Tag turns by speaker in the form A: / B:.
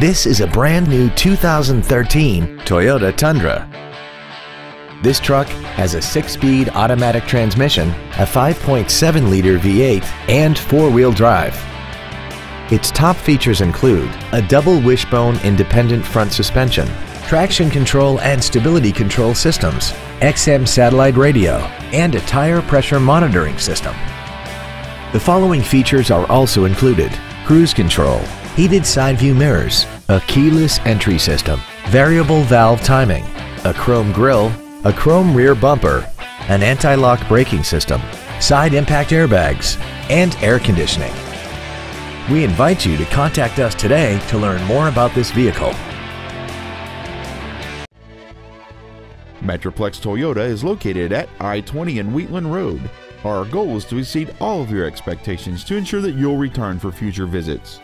A: This is a brand new 2013 Toyota Tundra. This truck has a 6-speed automatic transmission, a 5.7-liter V8, and 4-wheel drive. Its top features include a double wishbone independent front suspension, traction control and stability control systems, XM satellite radio, and a tire pressure monitoring system. The following features are also included: cruise control, heated side view mirrors, a keyless entry system, variable valve timing, a chrome grille, a chrome rear bumper, an anti-lock braking system, side impact airbags, and air conditioning. We invite you to contact us today to learn more about this vehicle.
B: Metroplex Toyota is located at I-20 and Wheatland Road. Our goal is to exceed all of your expectations to ensure that you'll return for future visits.